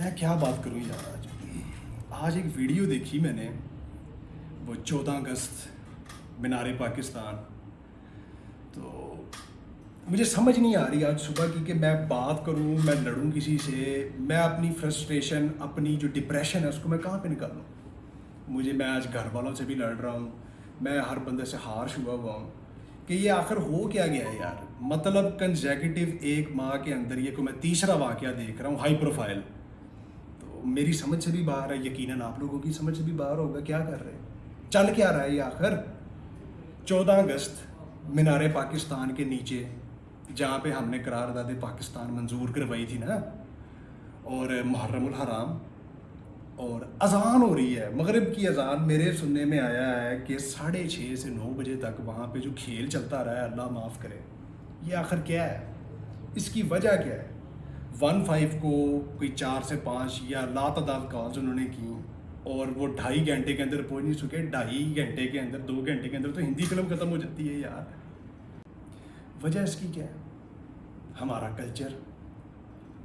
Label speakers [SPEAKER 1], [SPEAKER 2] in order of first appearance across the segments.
[SPEAKER 1] میں کیا بات کروں یار آج ایک ویڈیو دیکھی میں نے، وہ 14 اگست مینار پاکستان. تو مجھے سمجھ نہیں آ رہی آج صبح کی کہ میں بات کروں، میں لڑوں کسی سے، میں اپنی فرسٹریشن، اپنی جو ڈپریشن ہے اس کو میں کہاں پہ نکالوں. میں آج گھر والوں سے بھی لڑ رہا ہوں، میں ہر بندے سے ہارش ہوا ہوں کہ یہ آخر ہو کیا گیا ہے یار. مطلب کنزیکٹیو ایک ماہ کے اندر یہ کو میں تیسرا واقعہ دیکھ رہا ہوں ہائی پروفائل. تو میری سمجھ سے بھی باہر ہے، یقیناً آپ لوگوں کی سمجھ سے بھی باہر ہوگا. کیا کر رہے ہیں، چل کیا رہا ہے یہ آخر. 14 اگست مینار پاکستان کے نیچے جہاں پہ ہم نے قرارداد پاکستان منظور کروائی تھی نا، اور محرم الحرام، اور اذان ہو رہی ہے مغرب کی اذان. میرے سننے میں آیا ہے کہ 6:30 سے 9 بجے تک وہاں پہ جو کھیل چلتا رہا ہے، اللہ معاف کرے. یہ آخر کیا ہے، اس کی وجہ کیا ہے. 15 کو کوئی 4 سے 5 یا لاتعداد کالز انہوں نے کی، اور وہ 2.5 گھنٹے کے اندر پہنچ نہیں چکے. 2.5 گھنٹے کے اندر، 2 گھنٹے کے اندر تو ہندی فلم ختم ہو جاتی ہے یار. وجہ اس کی کیا ہے، ہمارا کلچر.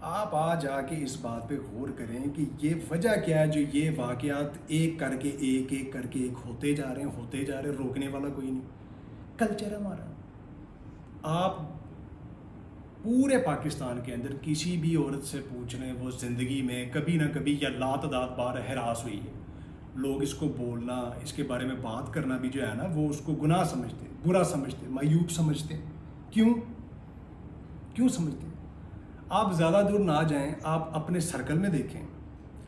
[SPEAKER 1] آپ آ جا کے اس بات پہ غور کریں کہ یہ وجہ کیا ہے جو یہ واقعات ایک کر کے ایک ہوتے جا رہے ہیں، روکنے والا کوئی نہیں. کلچر ہمارا. آپ پورے پاکستان کے اندر کسی بھی عورت سے پوچھ لیں، وہ زندگی میں کبھی نہ کبھی یا لاتعداد بار ہراس ہوئی ہے. لوگ اس کو بولنا، اس کے بارے میں بات کرنا بھی جو ہے نا، وہ اس کو گناہ سمجھتے، برا سمجھتے، معیوب سمجھتے. کیوں سمجھتے؟ آپ زیادہ دور نہ جائیں، آپ اپنے سرکل میں دیکھیں.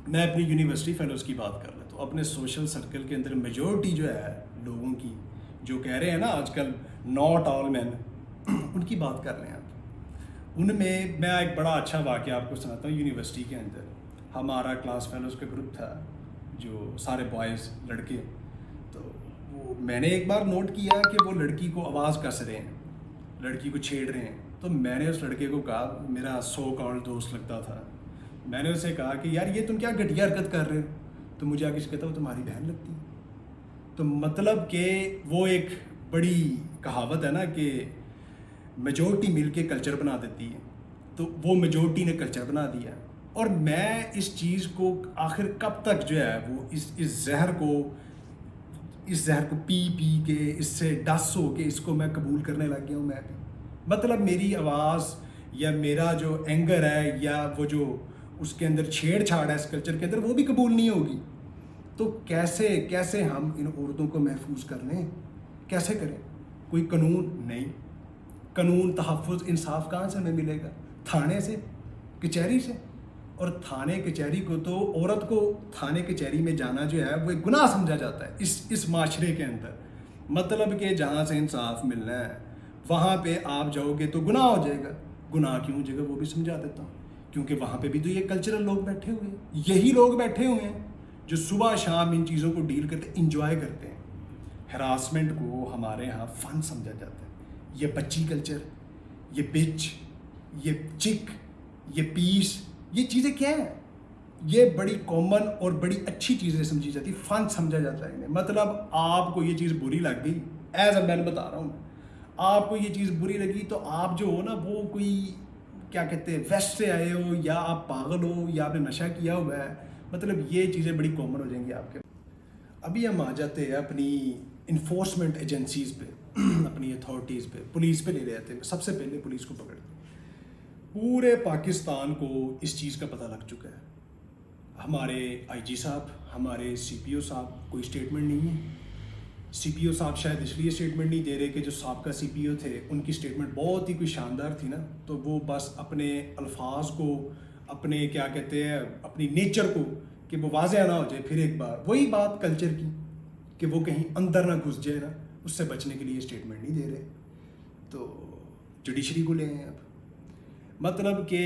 [SPEAKER 1] میں اپنی یونیورسٹی فیلوز کی بات کر لیتا ہوں. اپنے سوشل سرکل کے اندر میجورٹی جو ہے لوگوں کی، جو کہہ رہے ہیں نا آج کل ناٹ آل مین، ان کی بات کر رہے ہیں آپ. ان میں ایک بڑا اچھا واقعہ آپ کو سناتا ہوں. یونیورسٹی کے اندر ہمارا کلاس فیلوز کا گروپ تھا، جو سارے بوائز لڑکے. تو میں نے ایک بار نوٹ کیا کہ وہ لڑکی کو آواز کس رہے ہیں، لڑکی کو چھیڑ رہے ہیں. تو میں نے اس لڑکے کو کہا، میرا سو کال دوست لگتا تھا، میں نے اسے کہا کہ یار یہ تم کیا گھٹیا حرکت کر رہے ہو. تو مجھے آگے کہتا وہ تمہاری بہن لگتی ہے. تو مطلب کہ وہ ایک بڑی کہاوت ہے نا کہ میجورٹی مل کے کلچر بنا دیتی ہے. تو وہ میجورٹی نے کلچر بنا دیا. اور میں اس چیز کو آخر کب تک جو ہے وہ اس زہر کو پی کے، اس سے ڈس ہو کے اس کو میں قبول کرنے لگ گیا ہوں. میں بھی مطلب میری آواز یا میرا جو اینگر ہے یا وہ جو اس کے اندر چھیڑ چھاڑ ہے اس کلچر کے اندر، وہ بھی قبول نہیں ہوگی. تو کیسے ہم ان عورتوں کو محفوظ کر لیں، کیسے کریں؟ کوئی قانون نہیں. قانون، تحفظ، انصاف کہاں سے ہمیں ملے گا؟ تھانے سے، کچہری سے. اور تھانے کچہری کو تو، عورت کو تھانے کچہری میں جانا جو ہے وہ ایک گناہ سمجھا جاتا ہے اس معاشرے کے اندر. مطلب کہ جہاں سے انصاف ملنا ہے وہاں پہ آپ جاؤ گے تو گناہ ہو جائے گا. گناہ کیوں ہو جائے گا وہ بھی سمجھا دیتا ہوں. کیونکہ وہاں پہ بھی تو یہ کلچرل لوگ بیٹھے ہوئے ہیں، یہی لوگ بیٹھے ہوئے ہیں جو صبح شام ان چیزوں کو ڈیل کرتے، انجوائے کرتے ہیں. ہراسمنٹ کو ہمارے ہاں فن سمجھا جاتا ہے. یہ بچی کلچر، یہ بچ، یہ چک، یہ پیس، یہ چیزیں کیا ہیں؟ یہ بڑی کامن اور بڑی اچھی چیزیں سمجھی جاتی، فن سمجھا جاتا ہے انہیں. مطلب آپ کو یہ چیز بری لگ گئی، ایز اے مین بتا رہا ہوں، آپ کو یہ چیز بری لگی تو آپ جو ہو نا، وہ کوئی کیا کہتے ہیں، ویسٹ سے آئے ہو، یا آپ پاگل ہو، یا آپ نے نشہ کیا ہوا ہے. مطلب یہ چیزیں بڑی کامن ہو جائیں گی آپ کے. ابھی ہم آ جاتے ہیں اپنی انفورسمنٹ ایجنسیز پہ، اپنی اتھارٹیز پہ. پولیس پہ لے رہے تھے. سب سے پہلے پولیس کو پکڑ. پورے پاکستان کو اس چیز کا پتہ لگ چکا ہے. ہمارے آئی جی صاحب، ہمارے سی پی او صاحب کوئی اسٹیٹمنٹ نہیں ہے. سی پی او صاحب شاید اس لیے اسٹیٹمنٹ نہیں دے رہے کہ جو سابقہ سی پی او تھے ان کی اسٹیٹمنٹ بہت ہی کوئی شاندار تھی نا، تو وہ بس اپنے الفاظ کو، اپنے کیا کہتے ہیں، اپنی نیچر کو، کہ وہ واضح نہ ہو جائے پھر ایک بار وہی بات کلچر کی، کہ وہ کہیں اندر نہ گھس جائے نا، اس سے بچنے کے لیے اسٹیٹمنٹ نہیں دے رہے. تو جوڈیشری کو لے آئے اب. مطلب کہ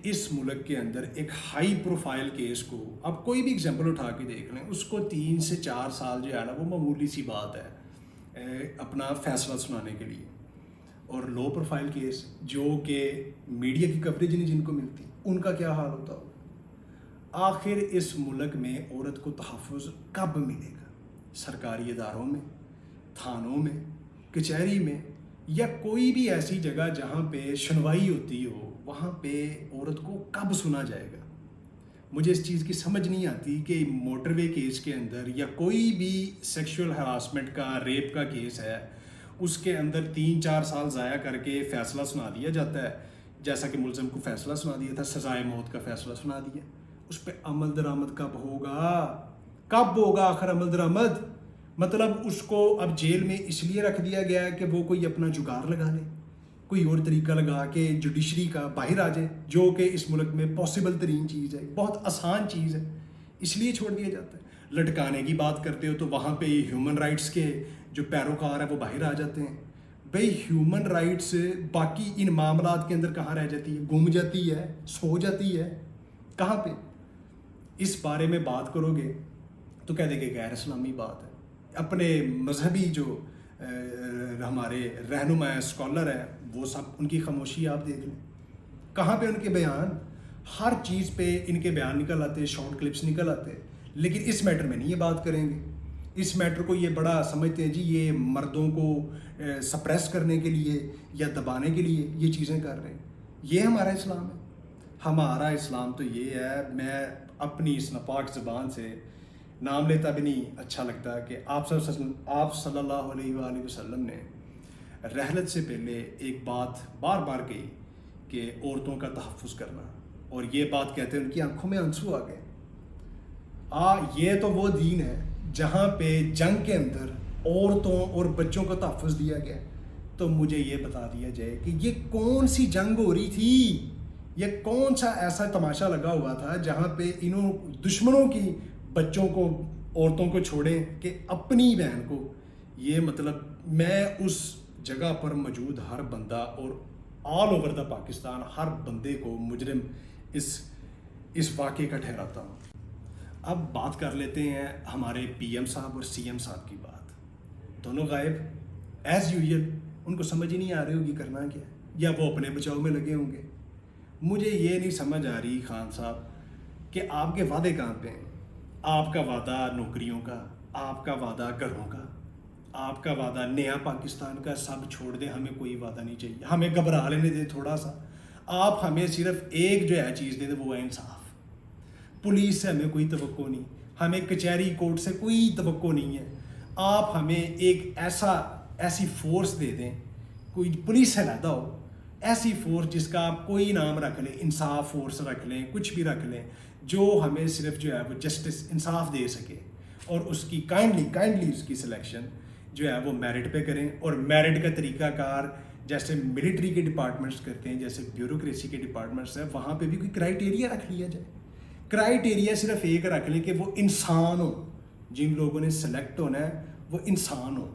[SPEAKER 1] اس ملک کے اندر ایک ہائی پروفائل کیس کو، اب کوئی بھی ایگزامپل اٹھا کے دیکھ لیں، اس کو 3 سے 4 سال جو ہے نا، وہ معمولی سی بات ہے اپنا فیصلہ سنانے کے لیے. اور لو پروفائل کیس جو کہ میڈیا کی کوریج نہیں جن کو ملتی، ان کا کیا حال ہوتا ہوگا. آخر اس ملک میں عورت کو تحفظ کب ملے گا؟ سرکاری اداروں میں، تھانوں میں، کچہری میں، یا کوئی بھی ایسی جگہ جہاں پہ سنوائی ہوتی ہو، وہاں پہ عورت کو کب سنا جائے گا؟ مجھے اس چیز کی سمجھ نہیں آتی کہ موٹر وے کیس کے اندر یا کوئی بھی سیکشول ہراسمنٹ کا ریپ کا کیس ہے اس کے اندر 3-4 سال ضائع کر کے فیصلہ سنا دیا جاتا ہے، جیسا کہ ملزم کو فیصلہ سنا دیا تھا، سزائے موت کا فیصلہ سنا دیا. اس پہ عمل درآمد کب ہوگا آخر عمل درآمد؟ مطلب اس کو اب جیل میں اس لیے رکھ دیا گیا ہے کہ وہ کوئی اپنا جگاڑ لگا لے، کوئی اور طریقہ لگا کے جوڈیشری کا باہر آ جائے، جو کہ اس ملک میں پاسبل ترین چیز ہے، بہت آسان چیز ہے، اس لیے چھوڑ دیا جاتا ہے. لٹکانے کی بات کرتے ہو تو وہاں پہ ہیومن رائٹس کے جو پیروکار ہیں وہ باہر آ جاتے ہیں. بھئی ہیومن رائٹس باقی ان معاملات کے اندر کہاں رہ جاتی ہے؟ گم جاتی ہے، سو جاتی ہے، کہاں پہ؟ اس بارے میں بات کرو گے تو کہہ دیں کہ غیر اسلامی بات ہے. اپنے مذہبی جو ہمارے رہنما اسکالر ہیں وہ سب ان کی خاموشی آپ دیکھ لیں، کہاں پہ ان کے بیان؟ ہر چیز پہ ان کے بیان نکل آتے، شارٹ کلپس نکل آتے. لیکن اس میٹر میں نہیں یہ بات کریں گے. اس میٹر کو یہ بڑا سمجھتے ہیں جی یہ مردوں کو سپریس کرنے کے لیے یا دبانے کے لیے یہ چیزیں کر رہے ہیں. یہ ہمارا اسلام ہے؟ ہمارا اسلام تو یہ ہے، میں اپنی اس ناپاک زبان سے نام لیتا بھی نہیں اچھا لگتا کہ آپ صلی اللہ علیہ وآلہ وسلم نے رحلت سے پہلے ایک بات بار بار کہی کہ عورتوں کا تحفظ کرنا، اور یہ بات کہتے ہیں ان کی آنکھوں میں آنسو آ گئے. یہ تو وہ دین ہے جہاں پہ جنگ کے اندر عورتوں اور بچوں کو تحفظ دیا گیا. تو مجھے یہ بتا دیا جائے کہ یہ کون سی جنگ ہو رہی تھی، یہ کون سا ایسا تماشا لگا ہوا تھا جہاں پہ انہوں دشمنوں کی بچوں کو، عورتوں کو چھوڑیں کہ اپنی بہن کو. یہ مطلب میں اس جگہ پر موجود ہر بندہ اور آل اوور دا پاکستان ہر بندے کو مجرم اس واقعے کا ٹھہراتا ہوں. اب بات کر لیتے ہیں ہمارے پی ایم صاحب اور سی ایم صاحب کی بات. دونوں غائب ایز یوزل، ان کو سمجھ ہی نہیں آ رہی ہوگی کرنا کیا، یا وہ اپنے بچاؤ میں لگے ہوں گے. مجھے یہ نہیں سمجھ آ رہی خان صاحب کہ آپ کے وعدے کہاں پہ ہیں. آپ کا وعدہ نوکریوں کا، آپ کا وعدہ گھروں کا، آپ کا وعدہ نیا پاکستان کا، سب چھوڑ دیں، ہمیں کوئی وعدہ نہیں چاہیے، ہمیں گھبرا لینے دیں تھوڑا سا. آپ ہمیں صرف ایک جو ہے چیز دیں وہ ہے انصاف. پولیس سے ہمیں کوئی توقع نہیں، ہمیں کچہری کورٹ سے کوئی توقع نہیں ہے. آپ ہمیں ایک ایسی فورس دے دیں، کوئی پولیس سے علیحدہ ہو، ایسی فورس جس کا آپ کوئی نام رکھ لیں، انصاف فورس رکھ لیں، کچھ بھی رکھ لیں، جو ہمیں صرف جو ہے وہ جسٹس، انصاف دے سکے. اور اس کی کائنڈلی اس کی سلیکشن جو ہے وہ میرٹ پہ کریں. اور میرٹ کا طریقہ کار جیسے ملٹری کے ڈپارٹمنٹس کرتے ہیں، جیسے بیوروکریسی کے ڈپارٹمنٹس ہیں، وہاں پہ بھی کوئی کرائیٹیریا رکھ لیا جائے. کرائیٹیریا صرف ایک رکھ لیں کہ وہ انسان ہو، جن لوگوں نے سلیکٹ ہونا ہے وہ انسان ہو.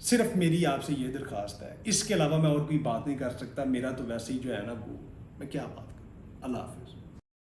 [SPEAKER 1] صرف میری آپ سے یہ درخواست ہے، اس کے علاوہ میں اور کوئی بات نہیں کر سکتا. میرا تو ویسے ہی جو ہے نا وہ میں کیا بات کروں. اللہ حافظ.